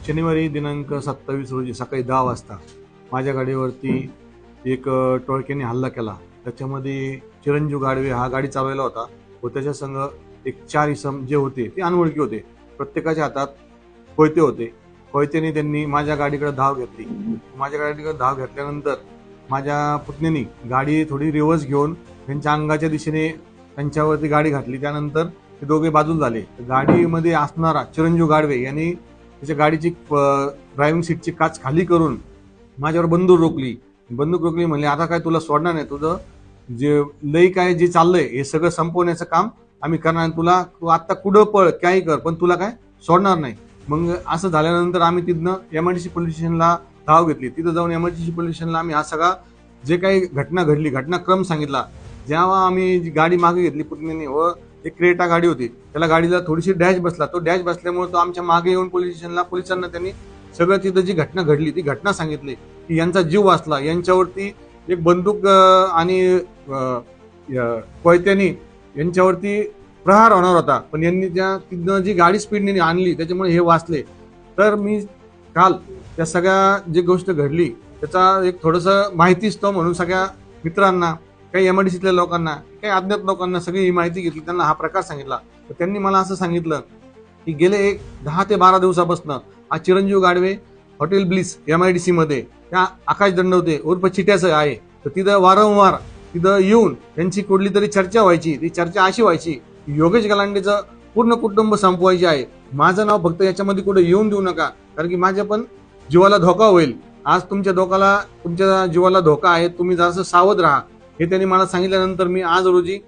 शनिवारी दिनांक 27 रोजी सकाळी 10 वाजता माझ्या गाडीवरती एक टोळक्याने हल्ला केला। त्याच्यामध्ये चिरंजीव गाडवे हा गाडी चालवायला होता व त्याच्या संग एक 4 इसम जे होते ते अनोळखी होते। प्रत्येकाच्या हातात कोयते होते। कोयत्याने त्यांनी माझ्या गाडीकडे धाव घेतली। माझ्या गाडीकडे धाव घेतल्यानंतर माझ्या पुतण्यानी गाडी थोडी रिव्हर्स घेऊन त्यांच्या अंगाच्या दिशेने त्यांच्यावरती गाडी घातली। त्यानंतर ते दोघे बाजूला झाले। गाडीमध्ये असणारा चिरंजीव गाडवे यांनी त्याच्या गाडीची ड्रायव्हिंग सीटची काच खाली करून माझ्यावर बंदूक रोखली म्हणले आता काय तुला सोडणार नाही, तुझं जे लई काय जे चाललंय हे सगळं संपवण्याचं काम आम्ही करणार, तुला तू आता कुठं पळ काही कर पण तुला काय सोडणार नाही। मग असं झाल्यानंतर आम्ही तिथनं एमआयडीसी पोलीस स्टेशनला धाव घेतली। तिथं जाऊन एमआयडीसी पोलीस स्टेशनला आम्ही हा सगळा जे काही घटना घडली घटनाक्रम सांगितला। जेव्हा आम्ही गाडी मागे घेतली पुतण्याने व एक क्रेटा गाडी होती त्याला गाडीला थोडीशी डॅश बसला, तो डॅश बसल्यामुळे तो आमच्या मागे येऊन पोलीस स्टेशनला पोलिसांना त्यांनी सगळं तिथं जी घटना घडली ती घटना सांगितली की यांचा जीव वाचला, यांच्यावरती एक बंदूक आणि कोयत्यानी यांच्यावरती प्रहार होणार होता पण यांनी त्या तिथनं जी गाडी स्पीडने आणली त्याच्यामुळे हे वाचले। तर मी काल त्या सगळ्या जी गोष्ट घडली त्याचा एक थोडंसं माहितीच तो म्हणून सगळ्या मित्रांना, काही एमआयडीसीतल्या लोकांना, काही अज्ञात लोकांना सगळी ही माहिती घेतली, त्यांना हा प्रकार सांगितला। तर त्यांनी मला असं सांगितलं की गेले एक 10 ते 12 दिवसापासून हा चिरंजीव गाडवे हॉटेल ब्लिस एमआयडीसी मध्ये त्या आकाश दंडवते उर्फ चिट्याचं आहे। तर तिथं वारंवार तिथं येऊन त्यांची कुठली तरी चर्चा व्हायची। ती चर्चा अशी व्हायची की योगेश गलांडेचं पूर्ण कुटुंब संपवायचे आहे, माझं नाव फक्त याच्यामध्ये कुठे येऊन देऊ नका कारण की माझ्या पण जीवाला धोका होईल। आज तुमच्या जीवाला धोका आहे, तुम्ही जरासं सावध राहा हे त्यांनी मला सांगितल्यानंतर मी आज रोजी